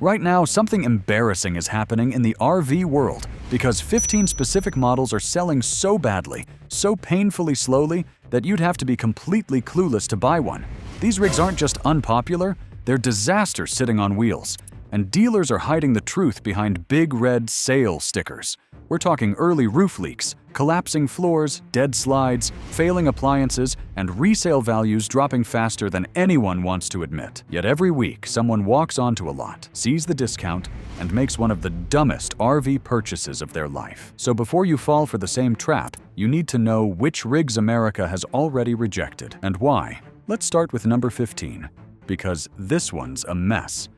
Right now, something embarrassing is happening in the RV world because 15 specific models are selling so badly, so painfully slowly, that you'd have to be completely clueless to buy one. These rigs aren't just unpopular, they're disasters sitting on wheels. And dealers are hiding the truth behind big red sale stickers. We're talking early roof leaks, collapsing floors, dead slides, failing appliances, and resale values dropping faster than anyone wants to admit. Yet every week, someone walks onto a lot, sees the discount, and makes one of the dumbest RV purchases of their life. So before you fall for the same trap, you need to know which rigs America has already rejected and why. Let's start with number 15, because this one's a mess.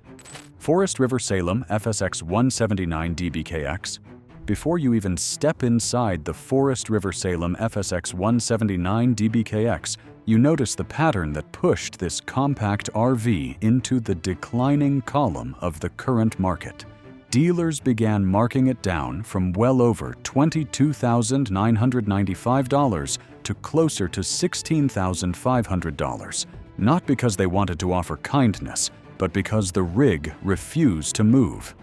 Forest River Salem FSX 179 DBKX. Before you even step inside the Forest River Salem FSX 179 DBKX, you notice the pattern that pushed this compact RV into the declining column of the current market. Dealers began marking it down from well over $22,995 to closer to $16,500, not because they wanted to offer kindness, but because the rig refused to move.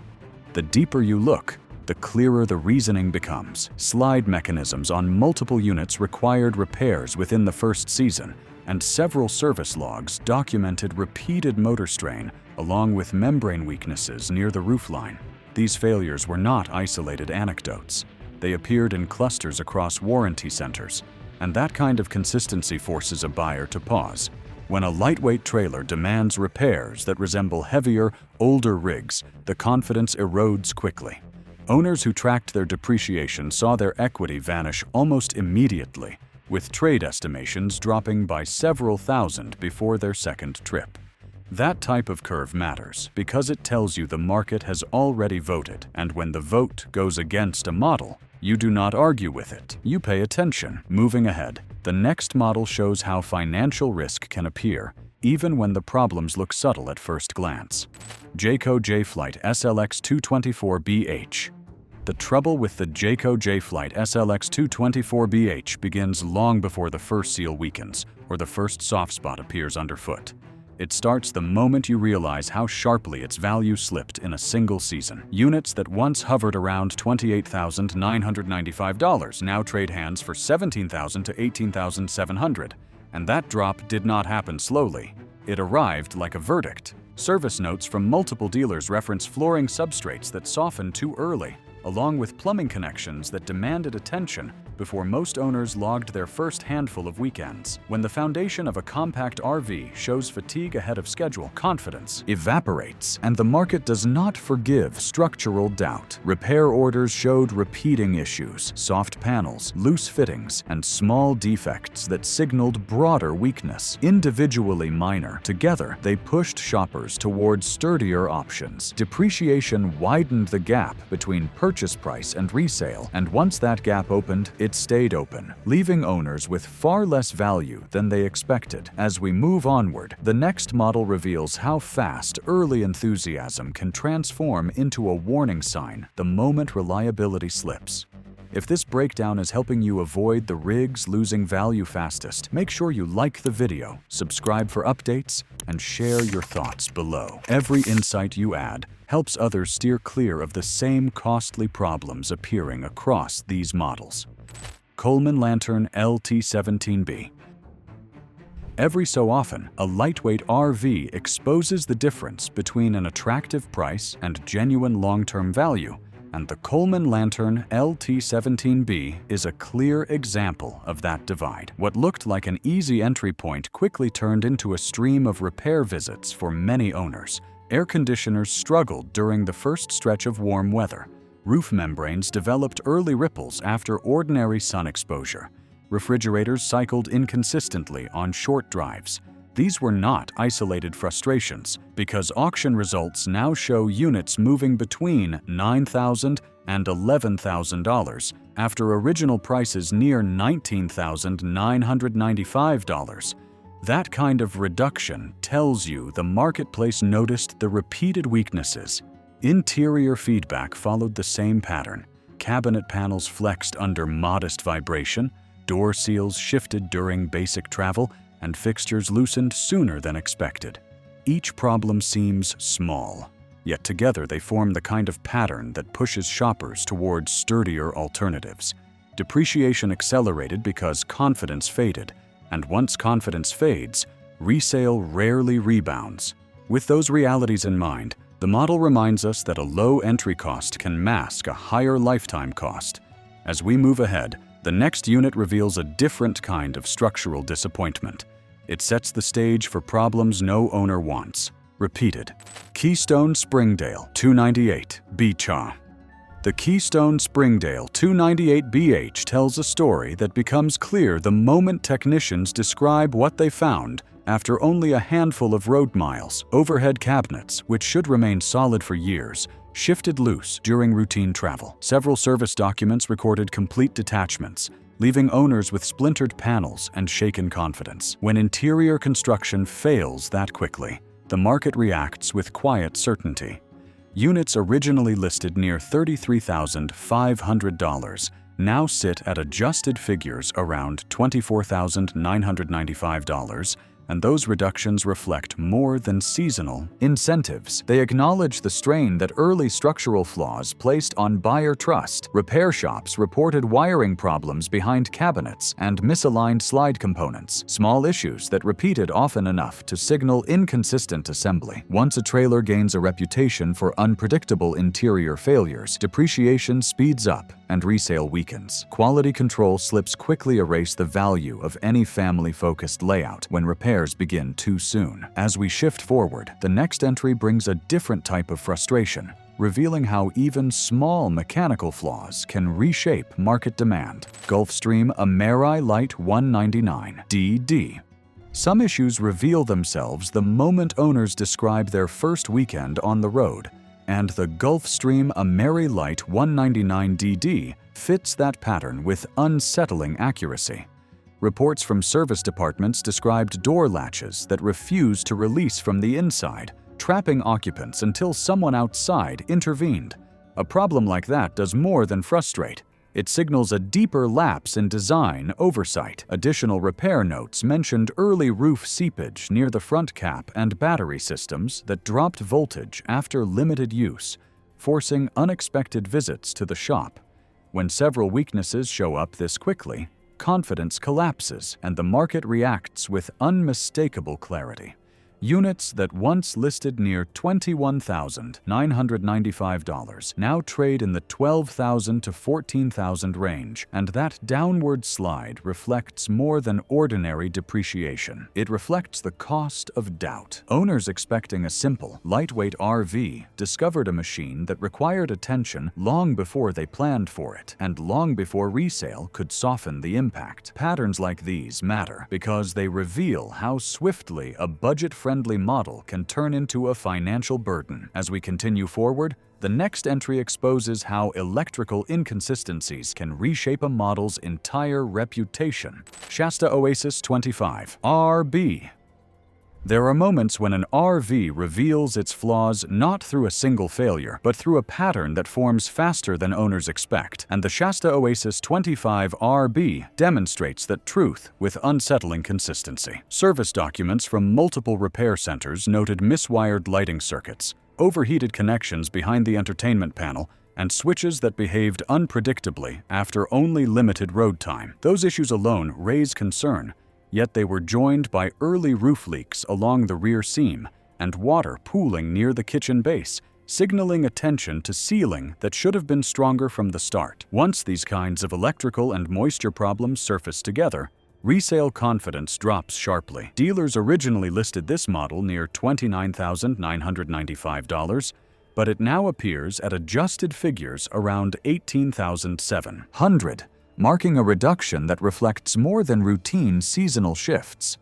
The deeper you look, the clearer the reasoning becomes. Slide mechanisms on multiple units required repairs within the first season, and several service logs documented repeated motor strain along with membrane weaknesses near the roofline. These failures were not isolated anecdotes. They appeared in clusters across warranty centers, and that kind of consistency forces a buyer to pause. When a lightweight trailer demands repairs that resemble heavier, older rigs, the confidence erodes quickly. Owners who tracked their depreciation saw their equity vanish almost immediately, with trade estimations dropping by several thousand before their second trip. That type of curve matters because it tells you the market has already voted, and when the vote goes against a model, you do not argue with it. You pay attention. Moving ahead, the next model shows how financial risk can appear, even when the problems look subtle at first glance. Jayco J-Flight SLX 224BH. The trouble with the Jayco J-Flight SLX 224BH begins long before the first seal weakens or the first soft spot appears underfoot. It starts the moment you realize how sharply its value slipped in a single season. Units that once hovered around $28,995 now trade hands for $17,000 to $18,700. And that drop did not happen slowly. It arrived like a verdict. Service notes from multiple dealers reference flooring substrates that softened too early, along with plumbing connections that demanded attention before most owners logged their first handful of weekends. When the foundation of a compact RV shows fatigue ahead of schedule, confidence evaporates, and the market does not forgive structural doubt. Repair orders showed repeating issues, soft panels, loose fittings, and small defects that signaled broader weakness. Individually minor, together they pushed shoppers towards sturdier options. Depreciation widened the gap between purchase price and resale, and once that gap opened, it stayed open, leaving owners with far less value than they expected. As we move onward, the next model reveals how fast early enthusiasm can transform into a warning sign the moment reliability slips. If this breakdown is helping you avoid the rigs losing value fastest, make sure you like the video, subscribe for updates, and share your thoughts below. Every insight you add helps others steer clear of the same costly problems appearing across these models. Coleman Lantern LT17B. Every so often, a lightweight RV exposes the difference between an attractive price and genuine long-term value, and the Coleman Lantern LT17B is a clear example of that divide. What looked like an easy entry point quickly turned into a stream of repair visits for many owners. Air conditioners struggled during the first stretch of warm weather. Roof membranes developed early ripples after ordinary sun exposure. Refrigerators cycled inconsistently on short drives. These were not isolated frustrations, because auction results now show units moving between $9,000 and $11,000 after original prices near $19,995. That kind of reduction tells you the marketplace noticed the repeated weaknesses. Interior feedback followed the same pattern. Cabinet panels flexed under modest vibration, door seals shifted during basic travel, and fixtures loosened sooner than expected. Each problem seems small, yet together they form the kind of pattern that pushes shoppers towards sturdier alternatives. Depreciation accelerated because confidence faded, and once confidence fades, resale rarely rebounds. With those realities in mind, the model reminds us that a low entry cost can mask a higher lifetime cost. As we move ahead, the next unit reveals a different kind of structural disappointment. It sets the stage for problems no owner wants. Repeated. Keystone Springdale 298 BCHA. The Keystone Springdale 298BH tells a story that becomes clear the moment technicians describe what they found after only a handful of road miles. Overhead cabinets, which should remain solid for years, shifted loose during routine travel. Several service documents recorded complete detachments, leaving owners with splintered panels and shaken confidence. When interior construction fails that quickly, the market reacts with quiet certainty. Units originally listed near $33,500 now sit at adjusted figures around $24,995, and those reductions reflect more than seasonal incentives. They acknowledge the strain that early structural flaws placed on buyer trust. Repair shops reported wiring problems behind cabinets and misaligned slide components, small issues that repeated often enough to signal inconsistent assembly. Once a trailer gains a reputation for unpredictable interior failures, depreciation speeds up and resale weakens. Quality control slips quickly erase the value of any family-focused layout when repairs begin too soon. As we shift forward, the next entry brings a different type of frustration, revealing how even small mechanical flaws can reshape market demand. Gulfstream Ameri Light 199 DD. Some issues reveal themselves the moment owners describe their first weekend on the road, and the Gulfstream Ameri Light 199 DD fits that pattern with unsettling accuracy. Reports from service departments described door latches that refused to release from the inside, trapping occupants until someone outside intervened. A problem like that does more than frustrate. It signals a deeper lapse in design oversight. Additional repair notes mentioned early roof seepage near the front cap and battery systems that dropped voltage after limited use, forcing unexpected visits to the shop. When several weaknesses show up this quickly, confidence collapses and the market reacts with unmistakable clarity. Units that once listed near $21,995 now trade in the $12,000 to $14,000 range, and that downward slide reflects more than ordinary depreciation. It reflects the cost of doubt. Owners expecting a simple, lightweight R-Vee discovered a machine that required attention long before they planned for it, and long before resale could soften the impact. Patterns like these matter because they reveal how swiftly a budget-friendly model can turn into a financial burden. As we continue forward, the next entry exposes how electrical inconsistencies can reshape a model's entire reputation. Shasta Oasis 25 R-Vee. There are moments when an R-Vee reveals its flaws not through a single failure, but through a pattern that forms faster than owners expect, and the Shasta Oasis 25 R-Vee demonstrates that truth with unsettling consistency. Service documents from multiple repair centers noted miswired lighting circuits, overheated connections behind the entertainment panel, and switches that behaved unpredictably after only limited road time. Those issues alone raise concern, yet they were joined by early roof leaks along the rear seam and water pooling near the kitchen base, signaling attention to sealing that should have been stronger from the start. Once these kinds of electrical and moisture problems surface together, resale confidence drops sharply. Dealers originally listed this model near $29,995, but it now appears at adjusted figures around $18,700. Marking a reduction that reflects more than routine seasonal shifts.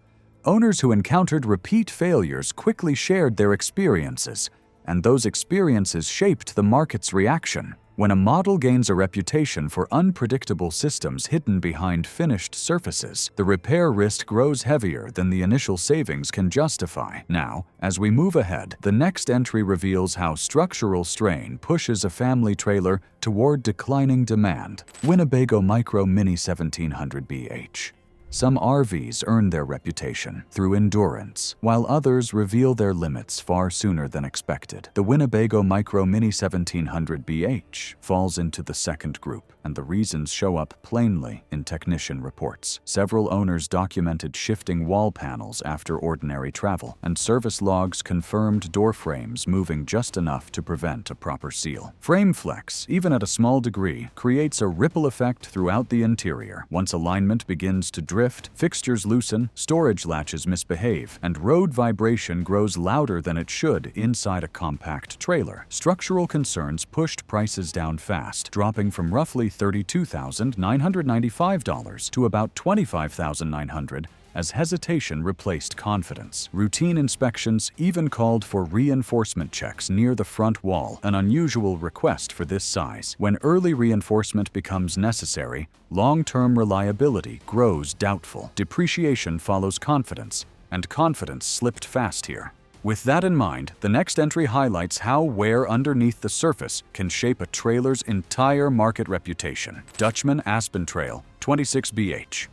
Owners who encountered repeat failures quickly shared their experiences, and those experiences shaped the market's reaction. When a model gains a reputation for unpredictable systems hidden behind finished surfaces, the repair risk grows heavier than the initial savings can justify. Now, as we move ahead, the next entry reveals how structural strain pushes a family trailer toward declining demand. Winnebago Micro Mini 1700 BH. Some RVs earn their reputation through endurance, while others reveal their limits far sooner than expected. The Winnebago Micro Mini 1700BH falls into the second group, and the reasons show up plainly in technician reports. Several owners documented shifting wall panels after ordinary travel, and service logs confirmed door frames moving just enough to prevent a proper seal. Frame flex, even at a small degree, creates a ripple effect throughout the interior. Once alignment begins to drift, fixtures loosen, storage latches misbehave, and road vibration grows louder than it should inside a compact trailer. Structural concerns pushed prices down fast, dropping from roughly $32,995 to about $25,900 as hesitation replaced confidence. Routine inspections even called for reinforcement checks near the front wall, an unusual request for this size. When early reinforcement becomes necessary, long-term reliability grows doubtful. Depreciation follows confidence, and confidence slipped fast here. With that in mind, the next entry highlights how wear underneath the surface can shape a trailer's entire market reputation. Dutchman Aspen Trail 26BH.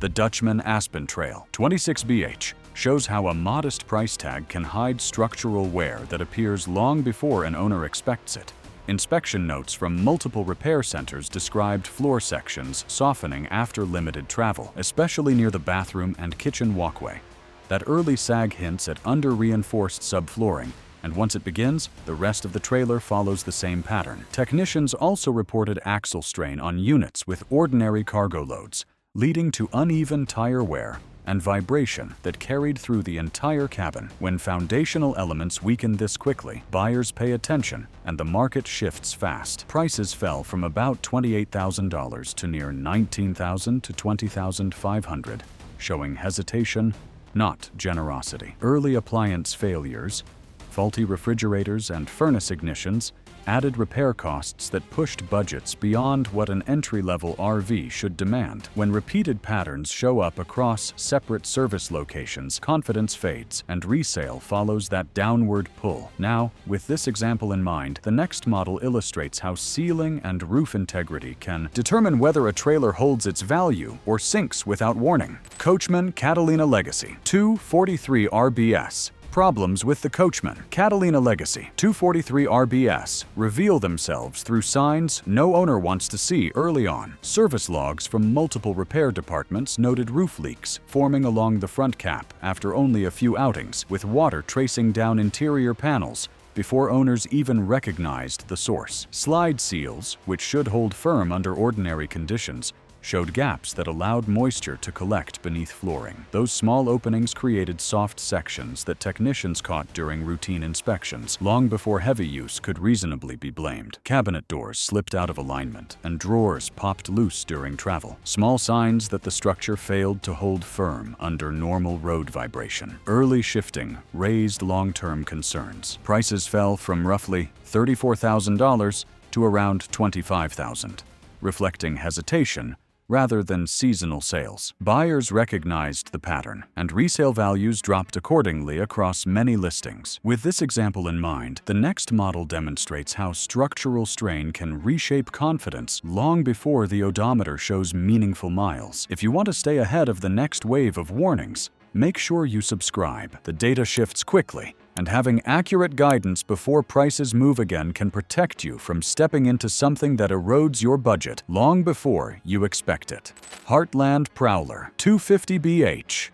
The Dutchman Aspen Trail 26BH shows how a modest price tag can hide structural wear that appears long before an owner expects it. Inspection notes from multiple repair centers described floor sections softening after limited travel, especially near the bathroom and kitchen walkway. That early sag hints at under-reinforced subflooring, and once it begins, the rest of the trailer follows the same pattern. Technicians also reported axle strain on units with ordinary cargo loads, leading to uneven tire wear and vibration that carried through the entire cabin. When foundational elements weaken this quickly, buyers pay attention and the market shifts fast. Prices fell from about $28,000 to near $19,000 to $20,500, showing hesitation, not generosity. Early appliance failures, faulty refrigerators and furnace ignitions added repair costs that pushed budgets beyond what an entry-level RV should demand. When repeated patterns show up across separate service locations, confidence fades, and resale follows that downward pull. Now, with this example in mind, the next model illustrates how ceiling and roof integrity can determine whether a trailer holds its value or sinks without warning. Coachman Catalina Legacy 243 RBS. Problems with the Coachman Catalina Legacy 243 RBS reveal themselves through signs no owner wants to see early on. Service logs from multiple repair departments noted roof leaks forming along the front cap after only a few outings, with water tracing down interior panels before owners even recognized the source. Slide seals, which should hold firm under ordinary conditions, showed gaps that allowed moisture to collect beneath flooring. Those small openings created soft sections that technicians caught during routine inspections, long before heavy use could reasonably be blamed. Cabinet doors slipped out of alignment, and drawers popped loose during travel, small signs that the structure failed to hold firm under normal road vibration. Early shifting raised long-term concerns. Prices fell from roughly $34,000 to around $25,000, reflecting hesitation rather than seasonal sales. Buyers recognized the pattern, and resale values dropped accordingly across many listings. With this example in mind, the next model demonstrates how structural strain can reshape confidence long before the odometer shows meaningful miles. If you want to stay ahead of the next wave of warnings, make sure you subscribe. The data shifts quickly, and having accurate guidance before prices move again can protect you from stepping into something that erodes your budget long before you expect it. Heartland Prowler 250BH.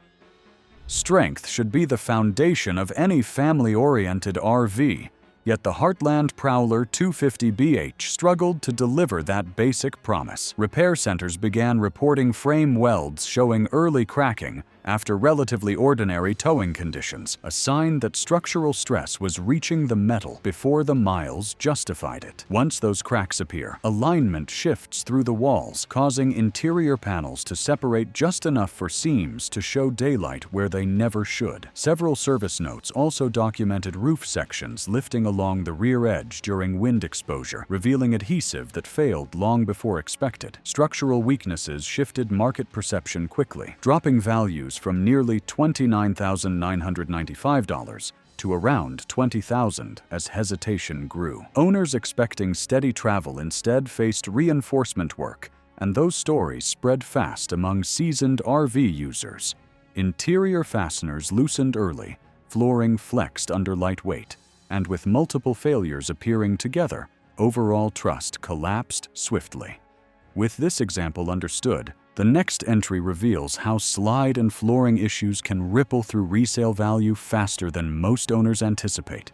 Strength should be the foundation of any family-oriented RV, yet the Heartland Prowler 250BH struggled to deliver that basic promise. Repair centers began reporting frame welds showing early cracking after relatively ordinary towing conditions, a sign that structural stress was reaching the metal before the miles justified it. Once those cracks appear, alignment shifts through the walls, causing interior panels to separate just enough for seams to show daylight where they never should. Several service notes also documented roof sections lifting along the rear edge during wind exposure, revealing adhesive that failed long before expected. Structural weaknesses shifted market perception quickly, dropping values from nearly $29,995 to around $20,000 as hesitation grew. Owners expecting steady travel instead faced reinforcement work and those stories spread fast among seasoned R-Vee users. Interior fasteners loosened early, flooring flexed under light weight, and with multiple failures appearing together, overall trust collapsed swiftly. With this example understood, the next entry reveals how slide and flooring issues can ripple through resale value faster than most owners anticipate.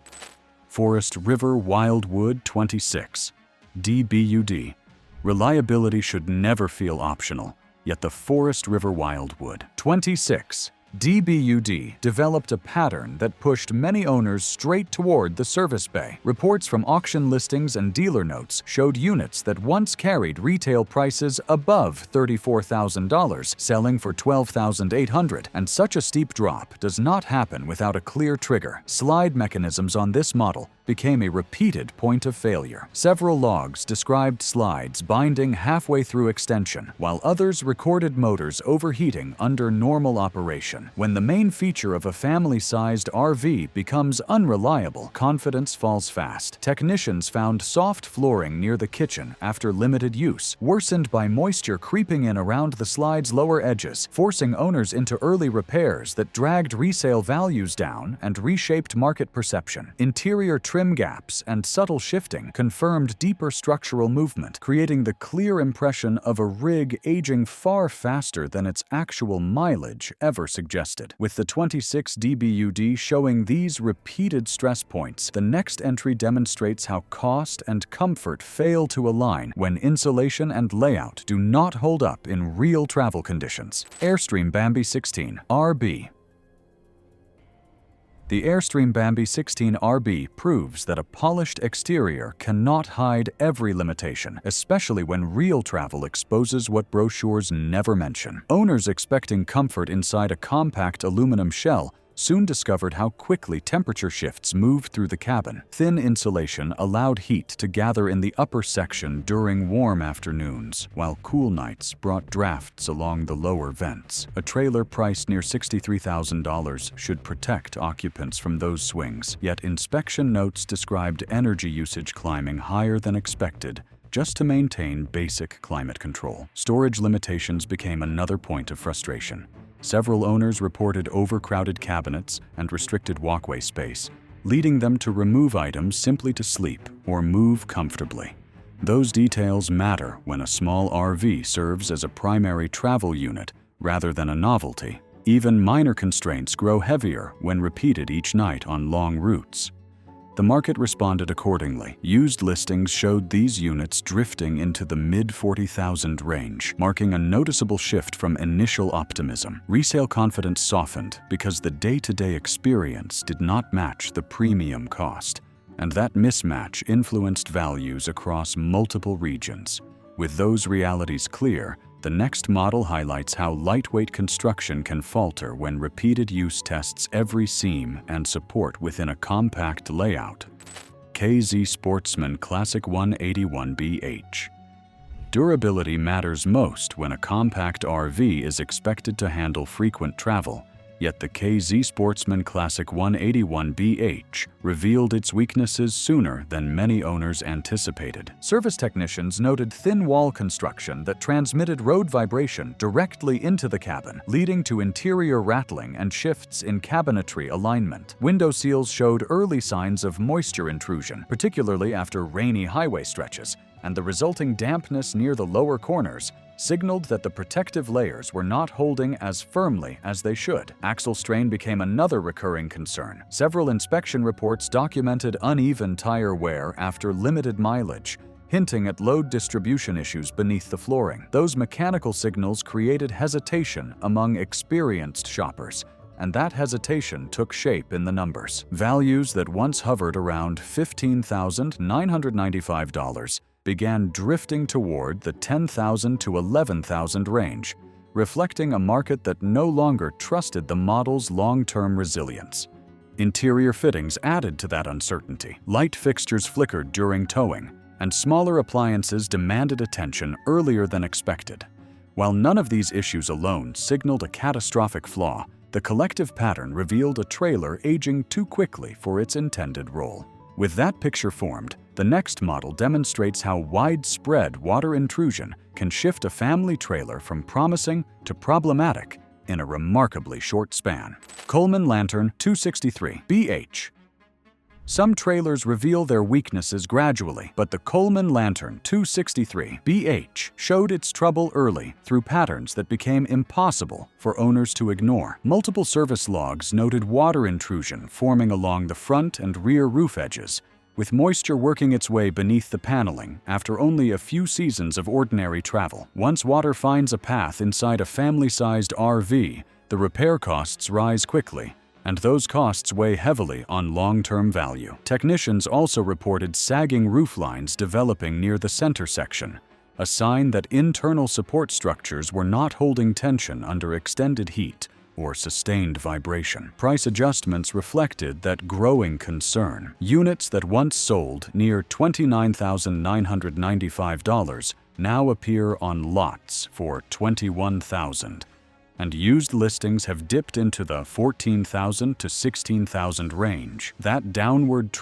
Forest River Wildwood 26 DBUD. Reliability should never feel optional, yet the Forest River Wildwood 26 DBUD developed a pattern that pushed many owners straight toward the service bay. Reports from auction listings and dealer notes showed units that once carried retail prices above $34,000 selling for $12,800, and such a steep drop does not happen without a clear trigger. Slide mechanisms on this model became a repeated point of failure. Several logs described slides binding halfway through extension, while others recorded motors overheating under normal operation. When the main feature of a family-sized R-Vee becomes unreliable, confidence falls fast. Technicians found soft flooring near the kitchen after limited use, worsened by moisture creeping in around the slide's lower edges, forcing owners into early repairs that dragged resale values down and reshaped market perception. Interior trim gaps and subtle shifting confirmed deeper structural movement, creating the clear impression of a rig aging far faster than its actual mileage ever suggested. With the 26 DBUD showing these repeated stress points, the next entry demonstrates how cost and comfort fail to align when insulation and layout do not hold up in real travel conditions. Airstream Bambi 16 R-Vee. The Airstream Bambi 16 R-Vee proves that a polished exterior cannot hide every limitation, especially when real travel exposes what brochures never mention. Owners expecting comfort inside a compact aluminum shell soon discovered how quickly temperature shifts moved through the cabin. Thin insulation allowed heat to gather in the upper section during warm afternoons, while cool nights brought drafts along the lower vents. A trailer priced near $63,000 should protect occupants from those swings, yet inspection notes described energy usage climbing higher than expected just to maintain basic climate control. Storage limitations became another point of frustration. Several owners reported overcrowded cabinets and restricted walkway space, leading them to remove items simply to sleep or move comfortably. Those details matter when a small R-Vee serves as a primary travel unit rather than a novelty. Even minor constraints grow heavier when repeated each night on long routes. The market responded accordingly. Used listings showed these units drifting into the mid-$40,000 range, marking a noticeable shift from initial optimism. Resale confidence softened because the day-to-day experience did not match the premium cost, and that mismatch influenced values across multiple regions. With those realities clear, the next model highlights how lightweight construction can falter when repeated use tests every seam and support within a compact layout. KZ Sportsman Classic 181BH. Durability matters most when a compact R-Vee is expected to handle frequent travel, yet the KZ Sportsman Classic 181BH revealed its weaknesses sooner than many owners anticipated. Service technicians noted thin wall construction that transmitted road vibration directly into the cabin, leading to interior rattling and shifts in cabinetry alignment. Window seals showed early signs of moisture intrusion, particularly after rainy highway stretches, and the resulting dampness near the lower corners signaled that the protective layers were not holding as firmly as they should. Axle strain became another recurring concern. Several inspection reports documented uneven tire wear after limited mileage, hinting at load distribution issues beneath the flooring. Those mechanical signals created hesitation among experienced shoppers, and that hesitation took shape in the numbers. Values that once hovered around $15,995 began drifting toward the $10,000 to $11,000 range, reflecting a market that no longer trusted the model's long-term resilience. Interior fittings added to that uncertainty. Light fixtures flickered during towing, and smaller appliances demanded attention earlier than expected. While none of these issues alone signaled a catastrophic flaw, the collective pattern revealed a trailer aging too quickly for its intended role. With that picture formed, the next model demonstrates how widespread water intrusion can shift a family trailer from promising to problematic in a remarkably short span. Coleman Lantern 263 BH. Some trailers reveal their weaknesses gradually, but the Coleman Lantern 263 BH showed its trouble early through patterns that became impossible for owners to ignore. Multiple service logs noted water intrusion forming along the front and rear roof edges, with moisture working its way beneath the paneling after only a few seasons of ordinary travel. Once water finds a path inside a family-sized R-Vee, the repair costs rise quickly, and those costs weigh heavily on long-term value. Technicians also reported sagging roof lines developing near the center section, a sign that internal support structures were not holding tension under extended heat or sustained vibration. Price adjustments reflected that growing concern. Units that once sold near $29,995 now appear on lots for $21,000. And used listings have dipped into the $14,000 to $16,000 range. That downward